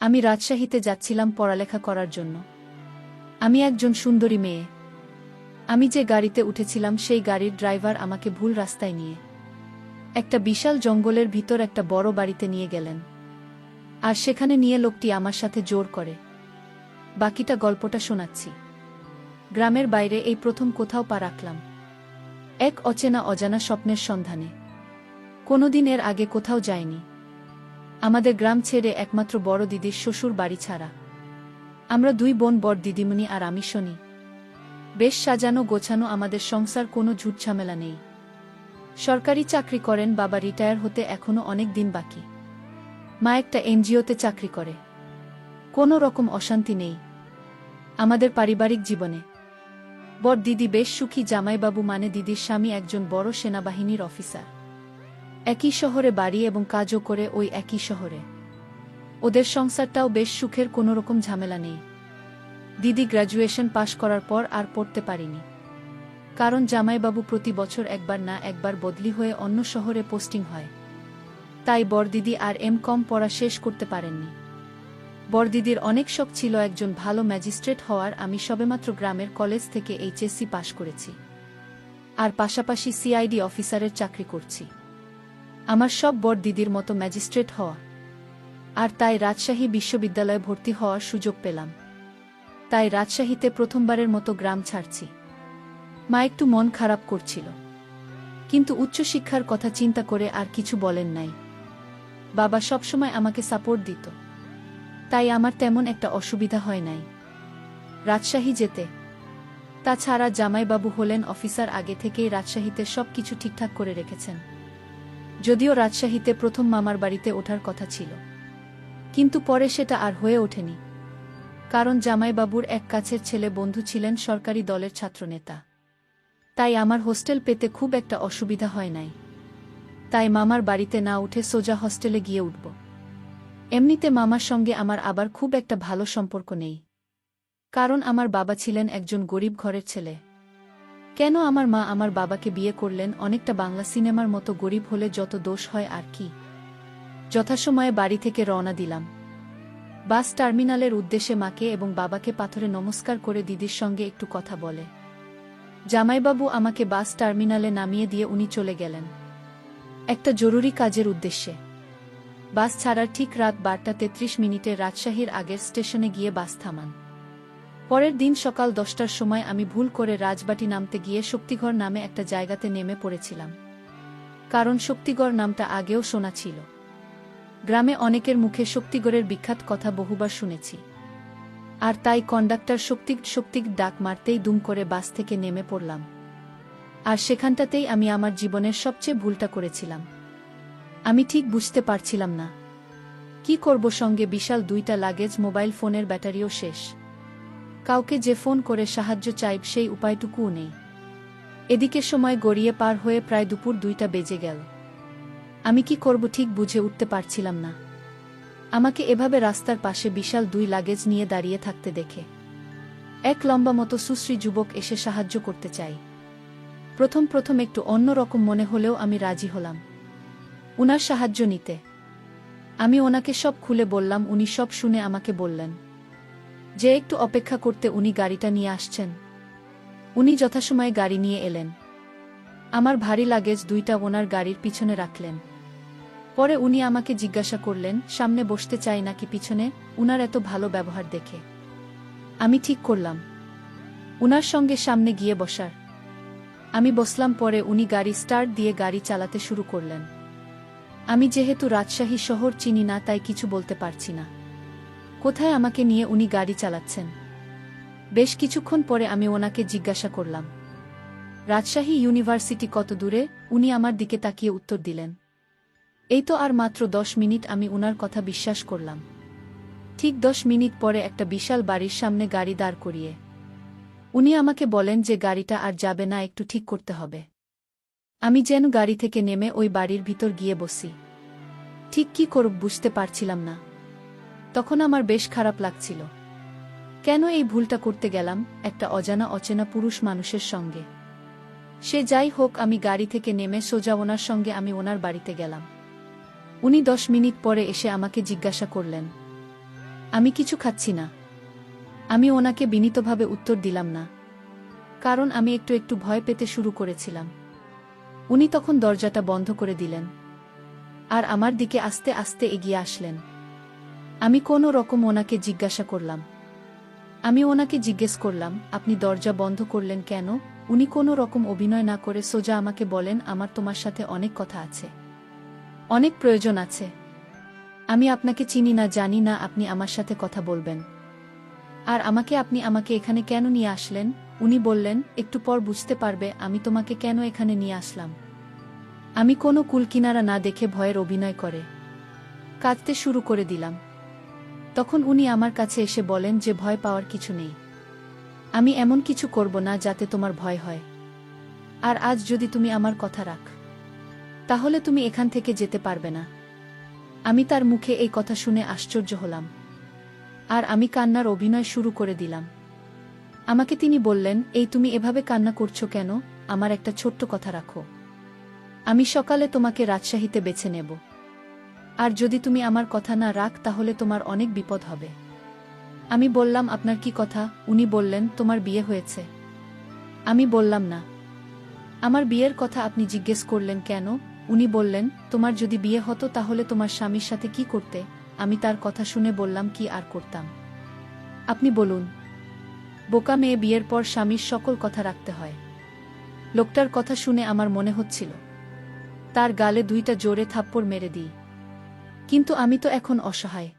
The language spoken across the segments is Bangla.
আমি রাজশাহীতে যাচ্ছিলাম পড়ালেখা করার জন্য। আমি একজন সুন্দরী মেয়ে। আমি যে গাড়িতে উঠেছিলাম সেই গাড়ির ড্রাইভার আমাকে ভুল রাস্তায় নিয়ে একটা বিশাল জঙ্গলের ভিতর একটা বড় বাড়িতে নিয়ে গেলেন। আর সেখানে নিয়ে লোকটি আমার সাথে জোর করে বাকিটা গল্পটা শোনাচ্ছি। গ্রামের বাইরে এই প্রথম কোথাও পা রাখলাম, এক অচেনা অজানা স্বপ্নের সন্ধানে। কোনোদিন এর আগে কোথাও যায়নি। আমাদের গ্রাম ছেড়ে একমাত্র বড় দিদির শ্বশুর বাড়ি ছাড়া। আমরা দুই বোন, বড় দিদিমণি আর আমি শনি। বেশ সাজানো গোছানো আমাদের সংসার, কোনো ঝুট ঝামেলা নেই। সরকারি চাকরি করেন বাবা, রিটায়ার হতে এখনো অনেক দিন বাকি। মা একটা এনজিওতে চাকরি করে। কোনো রকম অশান্তি নেই আমাদের পারিবারিক জীবনে। বড় দিদি বেশ সুখী। জামাইবাবু মানে দিদির স্বামী একজন বড় সেনাবাহিনীর অফিসার। একই শহরে বাড়ি এবং কাজও করে ওই একই শহরে। ওদের সংসারটাও বেশ সুখের, কোনো রকম ঝামেলা নেই। দিদি গ্র্যাজুয়েশন পাশ করার পর আর পড়তে পারিনি, কারণ জামাইবাবু প্রতি বছর একবার না একবার বদলি হয়ে অন্য শহরে পোস্টিং হয়। তাই বড়দিদি আর কম পড়া শেষ করতে পারেননি। বড়দিদির অনেক শখ ছিল একজন ভালো ম্যাজিস্ট্রেট হওয়ার। আমি সবেমাত্র গ্রামের কলেজ থেকে এইচএসসি পাশ করেছি, আর পাশাপাশি সিআইডি অফিসারের চাকরি করছি। আমার সব বড়দিদির মতো ম্যাজিস্ট্রেট হওয়া, আর তাই রাজশাহী বিশ্ববিদ্যালয়ে ভর্তি হওয়ার সুযোগ পেলাম। তাই রাজশাহীতে প্রথমবারের মতো গ্রাম ছাড়ছি। মা একটু মন খারাপ করছিল, কিন্তু উচ্চশিক্ষার কথা চিন্তা করে আর কিছু বলেন নাই। বাবা সবসময় আমাকে সাপোর্ট দিত, তাই আমার তেমন একটা অসুবিধা হয় নাই রাজশাহী যেতে। তাছাড়া জামাইবাবু হলেন অফিসার, আগে থেকেই রাজশাহীতে সব কিছু ঠিকঠাক করে রেখেছেন। যদিও রাজশাহীতে প্রথম মামার বাড়িতে ওঠার কথা ছিল, কিন্তু পরে সেটা আর হয়ে ওঠেনি, কারণ জামাইবাবুর এক কাছের ছেলে বন্ধু ছিলেন সরকারি দলের ছাত্রনেতা। তাই আমার হোস্টেল পেতে খুব একটা অসুবিধা হয় নাই। তাই মামার বাড়িতে না উঠে সোজা হস্টেলে গিয়ে উঠব। এমনিতে মামার সঙ্গে আমার আবার খুব একটা ভালো সম্পর্ক নেই, কারণ আমার বাবা ছিলেন একজন গরিব ঘরের ছেলে। কেন আমার মা আমার বাবাকে বিয়ে করলেন অনেকটা বাংলা সিনেমার মতো, গরিব হলে যত দোষ হয় আর কি। যথাসময়ে বাড়ি থেকে রওনা দিলাম। বাস টার্মিনালের উদ্দেশ্যে মাকে এবং বাবাকে পাথরে নমস্কার করে দিদির সঙ্গে একটু কথা বলে জামাইবাবু আমাকে বাস টার্মিনালে নামিয়ে দিয়ে উনি চলে গেলেন একটা জরুরি কাজের উদ্দেশ্যে। বাস ছাড়ার ঠিক রাত 12:33 রাজশাহীর আগের স্টেশনে গিয়ে বাস থামান। পরের দিন সকাল 10টার সময় আমি ভুল করে রাজবাটি নামতে গিয়ে শক্তিগড় নামে একটা জায়গাতে নেমে পড়েছিলাম, কারণ শক্তিগড় নামটা আগেও শোনা ছিল। গ্রামে অনেকের মুখে শক্তিগড়ের বিখ্যাত কথা বহুবার শুনেছি, আর তাই কন্ডাক্টর শক্তিগ ডাক মারতেই দুম করে বাস থেকে নেমে পড়লাম। আর সেখানটাতেই আমি আমার জীবনের সবচেয়ে ভুলটা করেছিলাম। আমি ঠিক বুঝতে পারছিলাম না কি করব, সঙ্গে বিশাল 2টা লাগেজ, মোবাইল ফোনের ব্যাটারিও শেষ। কাউকে যে ফোন করে সাহায্য চাইব সেই উপায়টুকুও নেই। এদিকে সময় গড়িয়ে পার হয়ে প্রায় দুপুর 2টা বেজে গেল। আমি কি করব ঠিক বুঝে উঠতে পারছিলাম না। আমাকে এভাবে রাস্তার পাশে বিশাল 2 লাগেজ নিয়ে দাঁড়িয়ে থাকতে দেখে এক লম্বা মতো সুশ্রী যুবক এসে সাহায্য করতে চাই। প্রথম একটু অন্যরকম মনে হলেও আমি রাজি হলাম উনার সাহায্য নিতে। আমি ওনাকে সব খুলে বললাম। উনি সব শুনে আমাকে বললেন যে একটু অপেক্ষা করতে, উনি গাড়িটা নিয়ে আসছেন। উনি যথাসময়ে গাড়ি নিয়ে এলেন। আমার ভারী লাগেজ 2টা ওনার গাড়ির পিছনে রাখলেন। পরে উনি আমাকে জিজ্ঞাসা করলেন সামনে বসতে চাই নাকি পিছনে। উনার এত ভালো ব্যবহার দেখে আমি ঠিক করলাম উনার সঙ্গে সামনে গিয়ে বসার। আমি বসলাম। পরে উনি গাড়ি স্টার্ট দিয়ে গাড়ি চালাতে শুরু করলেন। আমি যেহেতু রাজশাহী শহর চিনি না, তাই কিছু বলতে পারছি না কোথায় আমাকে নিয়ে উনি গাড়ি চালাচ্ছেন। বেশ কিছুক্ষণ পরে আমি ওনাকে জিজ্ঞাসা করলাম রাজশাহী ইউনিভার্সিটি কত দূরে। উনি আমার দিকে তাকিয়ে উত্তর দিলেন এই তো আর মাত্র 10 মিনিট। আমি উনার কথা বিশ্বাস করলাম। ঠিক 10 মিনিট পরে একটা বিশাল বাড়ির সামনে গাড়ি দাঁড় করিয়ে উনি আমাকে বলেন যে গাড়িটা আর যাবে না, একটু ঠিক করতে হবে। আমি যেন গাড়ি থেকে নেমে ওই বাড়ির ভিতর গিয়ে বসি। ঠিক কি করব বুঝতে পারছিলাম না। তখন আমার বেশ খারাপ লাগছিল। কেন এই ভুলটা করতে গেলাম একটা অচেনা পুরুষ মানুষের সঙ্গে। সে যাই হোক, আমি গাড়ি থেকে নেমে সোজা ওনার সঙ্গে আমি ওনার বাড়িতে গেলাম। উনি 10 মিনিট পরে এসে আমাকে জিজ্ঞাসা করলেন আমি কিছু খাচ্ছি না। আমি ওনাকে বিনীতভাবে উত্তর দিলাম না, কারণ আমি একটু একটু ভয় পেতে শুরু করেছিলাম। উনি তখন দরজাটা বন্ধ করে দিলেন আর আমার দিকে আস্তে আস্তে এগিয়ে আসলেন। আমি কোনো রকম ওনাকে জিজ্ঞাসা করলাম। আমি ওনাকে জিজ্ঞেস করলাম, আপনি দরজা বন্ধ করলেন কেন? উনি কোনো রকম অভিনয় না করে সোজা আমাকে বলেন, আমার তোমার সাথে অনেক কথা আছে, অনেক প্রয়োজন আছে। আমি আপনাকে চিনি না, জানি না আপনি আমার সাথে কথা বলবেন। আর আপনি আমাকে এখানে কেন নিয়ে আসলেন? উনি বললেন, একটু পর বুঝতে পারবে আমি তোমাকে কেন এখানে নিয়ে আসলাম। আমি কোনো কুলকিনারা না দেখে ভয়ের অভিনয় করে কাঁদতে শুরু করে দিলাম। তখন উনি আমার কাছে এসে বলেন যে ভয় পাওয়ার কিছু নেই। আমি এমন কিছু করব না যাতে তোমার ভয় হয়। আর আজ যদি তুমি আমার কথা রাখ, তাহলে তুমি এখান থেকে যেতে পারবে না। আমি তার মুখে এই কথা শুনে আশ্চর্য হলাম। আর আমি কান্নার অভিনয় শুরু করে দিলাম। আমাকে তিনি বললেন, এই তুমি এভাবে কান্না করছো কেন? আমার একটা ছোট্ট কথা রাখো। আমি সকালে তোমাকে রাজশাহীতে বেছে নেব। আর যদি তুমি আমার কথা না রাখ তাহলে তোমার অনেক বিপদ হবে। আমি বললাম, আপনার কি কথা? উনি বললেন, তোমার বিয়ে হয়েছে। আমি বললাম না। আমার বিয়ের কথা আপনি জিজ্ঞেস করলেন কেন? উনি বললেন, তোমার যদি বিয়ে হতো তাহলে তোমার স্বামীর সাথে কি করতে? আমি তার কথা শুনে বললাম, কি আর করতাম? আপনি বলুন। বোকা মেয়ে, বিয়ের পর স্বামীর সকল কথা রাখতে হয়। লোকটার কথা শুনে আমার মনে হচ্ছিল তার গালে দুইটা জোরে থাপ্পড় মেরে দিই। কিন্তু আমি তো এখন অসহায়।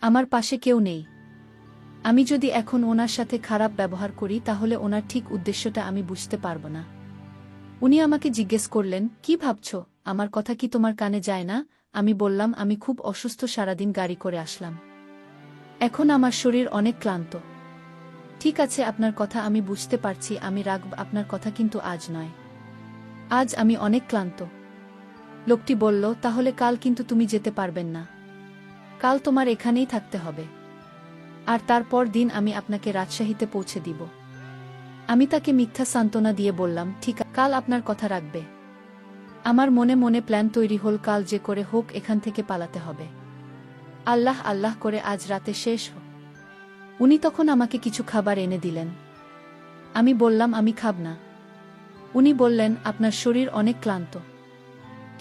আমার পাশে কেউ নেই। আমি যদি এখন ওনার সাথে খারাপ ব্যবহার করি তাহলে ওনার ঠিক উদ্দেশ্যটা আমি বুঝতে পারব না। উনি আমাকে জিজ্ঞেস করলেন, কি ভাবছ? আমার কথা কি তোমার কানে যায় না? আমি বললাম, আমি খুব অসুস্থ, সারাদিন গাড়ি করে আসলাম। এখন আমার শরীর অনেক ক্লান্ত। ঠিক আছে, আপনার কথা আমি বুঝতে পারছি, আমি রাখব আপনার কথা, কিন্তু আজ নয়। আজ আমি অনেক ক্লান্ত। লোকটি বলল, তাহলে কাল কিন্তু তুমি যেতে পারবেন না। কাল তোমার এখানেই থাকতে হবে। আর তারপর দিন আমি আপনাকে রাজশাহীতে পৌঁছে দিব। আমি তাকে মিথ্যা সান্ত্বনা দিয়ে বললাম, ঠিক আছে, কাল আপনার কথা রাখবে। আমার মনে মনে প্ল্যান তৈরি হল, কাল যে করে হোক এখান থেকে পালাতে হবে। আল্লাহ আল্লাহ করে আজ রাতে শেষ হোক। উনি তখন আমাকে কিছু খাবার এনে দিলেন। আমি বললাম, আমি খাব না। উনি বললেন, আপনার শরীর অনেক ক্লান্ত,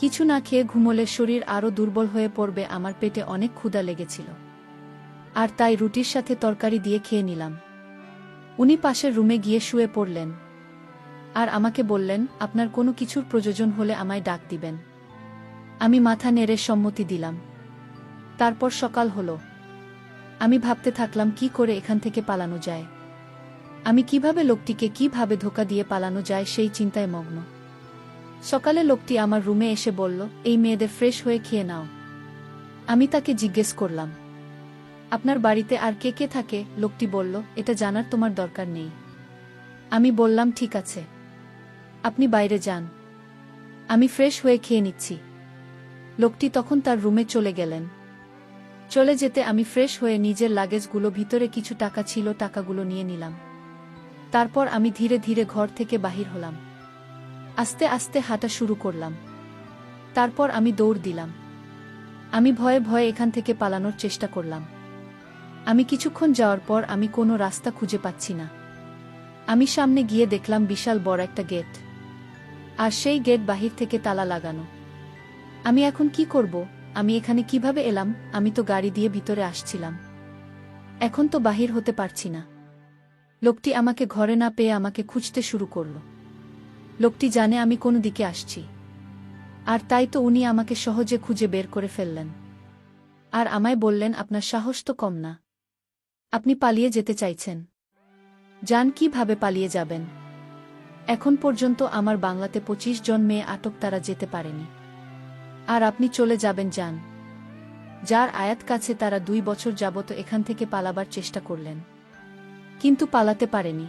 কিছু না খেয়ে ঘুমোলে শরীর আরও দুর্বল হয়ে পড়বে। আমার পেটে অনেক ক্ষুধা লেগেছিল, আর তাই রুটির সাথে তরকারি দিয়ে খেয়ে নিলাম। উনি পাশের রুমে গিয়ে শুয়ে পড়লেন আর আমাকে বললেন, আপনার কোনো কিছুর প্রয়োজন হলে আমায় ডাক দিবেন। আমি মাথা নেড়ে সম্মতি দিলাম। তারপর সকাল হলো। আমি ভাবতে থাকলাম কি করে এখান থেকে পালানো যায়। আমি কিভাবে লোকটিকে কিভাবে ধোঁকা দিয়ে পালানো যায় সেই চিন্তায় মগ্ন। সকালে লোকটি আমার রুমে এসে বলল, এই মেয়েদের ফ্রেশ হয়ে খেয়ে নাও। আমি তাকে জিজ্ঞেস করলাম, আপনার বাড়িতে আর কে কে থাকে? লোকটি বলল, এটা জানার তোমার দরকার নেই। আমি বললাম, ঠিক আছে, আপনি বাইরে যান, আমি ফ্রেশ হয়ে খেয়ে নিচ্ছি। লোকটি তখন তার রুমে চলে গেলেন। চলে যেতে আমি ফ্রেশ হয়ে নিজের লাগেজগুলো, ভিতরে কিছু টাকা ছিল, টাকাগুলো নিয়ে নিলাম। তারপর আমি ধীরে ধীরে ঘর থেকে বাহির হলাম। আস্তে আস্তে হাঁটা শুরু করলাম। তারপর আমি দৌড় দিলাম। আমি ভয়ে ভয়ে এখান থেকে পালানোর চেষ্টা করলাম। আমি কিছুক্ষণ যাওয়ার পর আমি কোনো রাস্তা খুঁজে পাচ্ছি না। আমি সামনে গিয়ে দেখলাম বিশাল বড় একটা গেট, আর সেই গেট বাহির থেকে তালা লাগানো। আমি এখন কি করব? আমি এখানে কিভাবে এলাম? আমি তো গাড়ি দিয়ে ভিতরে আসছিলাম, এখন তো বাহির হতে পারছি না। লোকটি আমাকে ঘরে না পেয়ে আমাকে খুঁজতে শুরু করল। লোকটি জানে আমি কোন দিকে আসছি, আর তাই তো উনি আমাকে সহজে খুঁজে বের করে ফেললেন। আর আমায় বললেন, আপনার সাহস তো কম না, আপনি পালিয়ে যেতে চাইছেন। যান, কিভাবে পালিয়ে যাবেন? এখন পর্যন্ত আমার বাংলাতে 25 জন মেয়ে আটক, তারা যেতে পারেনি, আর আপনি চলে যাবেন? যান। যার আয়াত কাছে তারা 2 বছর যাবত এখান থেকে পালাবার চেষ্টা করলেন, কিন্তু পালাতে পারেনি।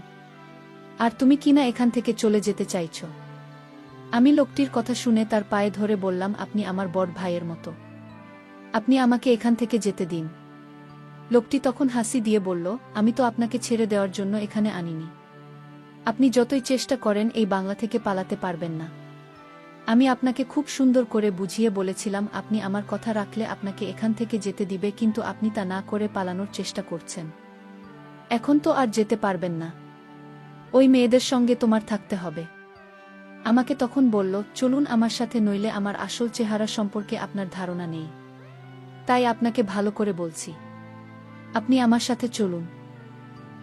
আর তুমি কিনা এখান থেকে চলে যেতে চাইছ? আমি লোকটির কথা শুনে তার পায়ে ধরে বললাম, আপনি আমার বড় ভাইয়ের মতো, আপনি আমাকে এখান থেকে যেতে দিন। লোকটি তখন হাসি দিয়ে বলল, আমি তো আপনাকে ছেড়ে দেওয়ার জন্য এখানে আনিনি। আপনি যতই চেষ্টা করেন এই বাংলা থেকে পালাতে পারবেন না। আমি আপনাকে খুব সুন্দর করে বুঝিয়ে বলেছিলাম আপনি আমার কথা রাখলে আপনাকে এখান থেকে যেতে দিবে, কিন্তু আপনি তা না করে পালানোর চেষ্টা করছেন। এখন তো আর যেতে পারবেন না। ওই মেয়েদের সঙ্গে তোমার থাকতে হবে। আমাকে তখন বলল, চলুন আমার সাথে, নইলে আমার আসল চেহারা সম্পর্কে আপনার ধারণা নেই। তাই আপনাকে ভালো করে বলছি, আপনি আমার সাথে চলুন।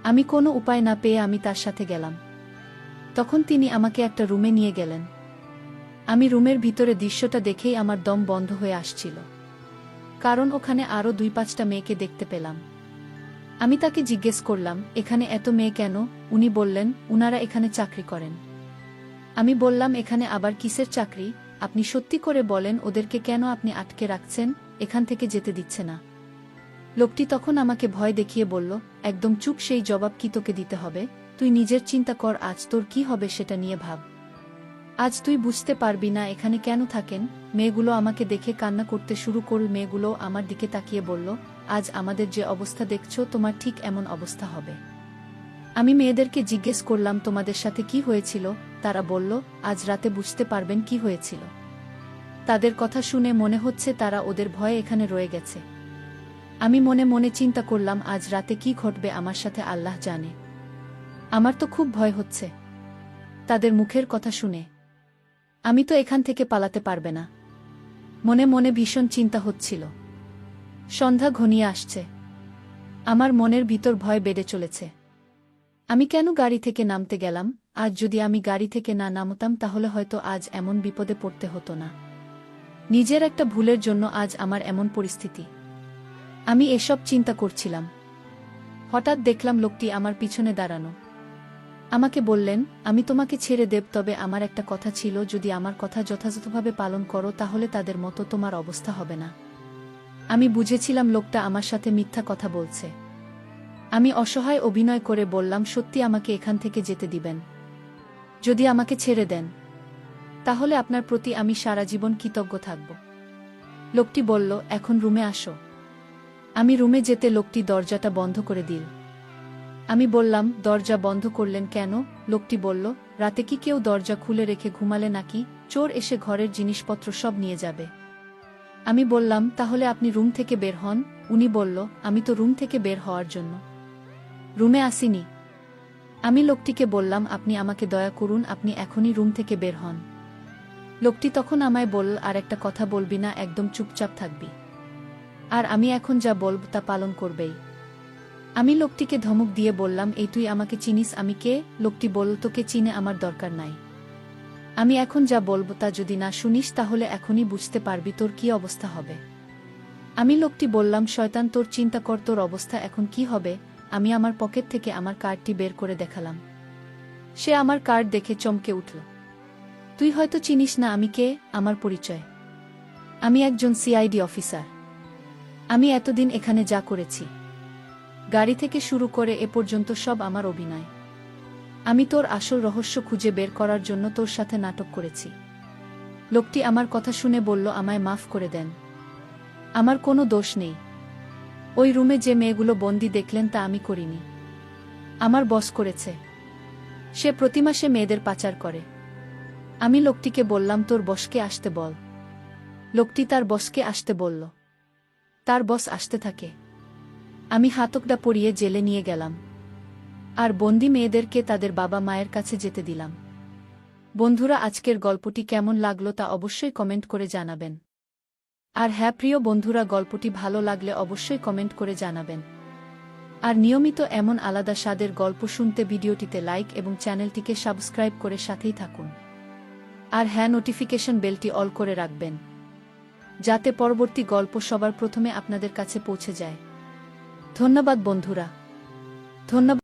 আমি কোনো উপায় না পেয়ে আমি তার সাথে গেলাম। তখন তিনি আমাকে একটা রুমে নিয়ে গেলেন। আমি রুমের ভিতরে দৃশ্যটা দেখেই আমার দম বন্ধ হয়ে আসছিল, কারণ ওখানে আরও 2-5টা মেয়েকে দেখতে পেলাম। আমি তাকে জিজ্ঞেস করলাম, এখানে এত মেয়ে কেন? উনি বললেন, উনারা এখানে চাকরি করেন। আমি বললাম, এখানে আবার কিসের চাকরি? আপনি সত্যি করে বলেন, ওদেরকে কেন আপনি আটকে রাখছেন, এখান থেকে যেতে দিচ্ছে না? লোকটি তখন আমাকে ভয় দেখিয়ে বলল, একদম চুপ, সেই জবাব কি তোকে দিতে হবে? তুই নিজের চিন্তা কর, আজ তোর কি হবে সেটা নিয়ে ভাব। আজ তুই বুঝতে পারবি না এখানে কেন থাকেন। মেয়েগুলো আমাকে দেখে কান্না করতে শুরু করল। মেয়েগুলো আমার দিকে তাকিয়ে বলল, আজ আমাদের যে অবস্থা দেখছো, তোমার ঠিক এমন অবস্থা হবে। আমি মেয়েদেরকে জিজ্ঞেস করলাম, তোমাদের সাথে কি হয়েছিল? তারা বলল, আজ রাতে বুঝতে পারবেন কি হয়েছিল। তাদের কথা শুনে মনে হচ্ছে তারা ওদের ভয়ে এখানে রয়ে গেছে। আমি মনে মনে চিন্তা করলাম, আজ রাতে কি ঘটবে আমার সাথে আল্লাহ জানে। আমার তো খুব ভয় হচ্ছে তাদের মুখের কথা শুনে। আমি তো এখান থেকে পালাতে পারবে না। মনে মনে ভীষণ চিন্তা হচ্ছিল। সন্ধ্যা ঘনিয়ে আসছে। আমার মনের ভিতর ভয় বেড়ে চলেছে। আমি কেন গাড়ি থেকে নামতে গেলাম? আজ যদি আমি গাড়ি থেকে না নামতাম তাহলে হয়তো আজ এমন বিপদে পড়তে হতো না। নিজের একটা ভুলের জন্য আজ আমার এমন পরিস্থিতি। আমি এসব চিন্তা করছিলাম। হঠাৎ দেখলাম লোকটি আমার পিছনে দাঁড়ানো। আমাকে বললেন, আমি তোমাকে ছেড়ে দেব, তবে আমার একটা কথা ছিল, যদি আমার কথা যথাযথভাবে পালন করো তাহলে তাদের মতো তোমার অবস্থা হবে না। আমি বুঝেছিলাম লোকটা আমার সাথে মিথ্যা কথা বলছে। আমি অসহায় অভিনয় করে বললাম, সত্যি আমাকে এখান থেকে যেতে দিবেন? যদি আমাকে ছেড়ে দেন তাহলে আপনার প্রতি আমি সারা জীবন কৃতজ্ঞ থাকব। লোকটি বলল, এখন রুমে আসো। আমি রুমে যেতে লোকটি দরজাটা বন্ধ করে দিল। আমি বললাম, দরজা বন্ধ করলেন কেন? লোকটি বলল, রাতে কি কেউ দরজা খুলে রেখে ঘুমালে নাকি? চোর এসে ঘরের জিনিসপত্র সব নিয়ে যাবে। আমি বললাম, তাহলে আপনি রুম থেকে বের হন। উনি বলল, আমি তো রুম থেকে বের হওয়ার জন্য রুমে আসিনি। আমি লোকটিকে বললাম, আপনি আমাকে দয়া করুন, আপনি এখনই রুম থেকে বের হন। লোকটি তখন আমায় বলল, আর একটা কথা বলবি না, একদম চুপচাপ থাকবি, আর আমি এখন যা বলব তা পালন করবেই। আমি লোকটিকে ধমক দিয়ে বললাম, এই তুই আমাকে চিনিস? আমি কে? লোকটি বলল, তোকে চিনে আমার দরকার নাই। আমি এখন যা বলব তা যদি না শুনিস তাহলে এখনই বুঝতে পারবি তোর কি অবস্থা হবে। আমি লোকটি বললাম, শয়তান, তোর চিন্তা কর, তোর অবস্থা এখন কি হবে। আমি আমার পকেট থেকে আমার কার্ডটি বের করে দেখালাম। সে আমার কার্ড দেখে চমকে উঠল। তুই হয়তো চিনিস না আমি কে। আমার পরিচয়, আমি একজন সিআইডি অফিসার। আমি এতদিন এখানে যা করেছি, গাড়ি থেকে শুরু করে এ পর্যন্ত, সব আমার অভিনয়। আমি তোর আসল রহস্য খুঁজে বের করার জন্য তোর সাথে নাটক করেছি। লোকটি আমার কথা শুনে বলল, আমায় মাফ করে দেন, আমার কোনো দোষ নেই। ওই রুমে যে মেয়েগুলো বন্দি দেখলেন তা আমি করিনি, আমার বস করেছে। সে প্রতি মাসে মেয়েদের পাচার করে। আমি লোকটিকে বললাম, তোর বসকে আসতে বল। লোকটি তার বসকে আসতে বলল। তার বস আসতে থাকে। আমি হাতকড়া পরিয়ে জেলে নিয়ে গেলাম, আর বন্দি মেয়েদেরকে তাদের বাবা মায়ের কাছে যেতে দিলাম। বন্ধুরা, আজকের গল্পটি কেমন লাগলো তা অবশ্যই কমেন্ট করে জানাবেন। আর হ্যাঁ প্রিয় বন্ধুরা, গল্পটি ভালো লাগলে অবশ্যই কমেন্ট করে জানাবেন। আর নিয়মিত এমন আলাদা স্বাদের গল্প শুনতে ভিডিওটিতে লাইক এবং চ্যানেলটিকে সাবস্ক্রাইব করে সাথেই থাকুন। আর হ্যাঁ, নোটিফিকেশন বেলটি অল করে রাখবেন, যাতে পরবর্তী গল্প সবার প্রথমে আপনাদের কাছে পৌঁছে যায়। ধন্যবাদ বন্ধুরা, ধন্যবাদ।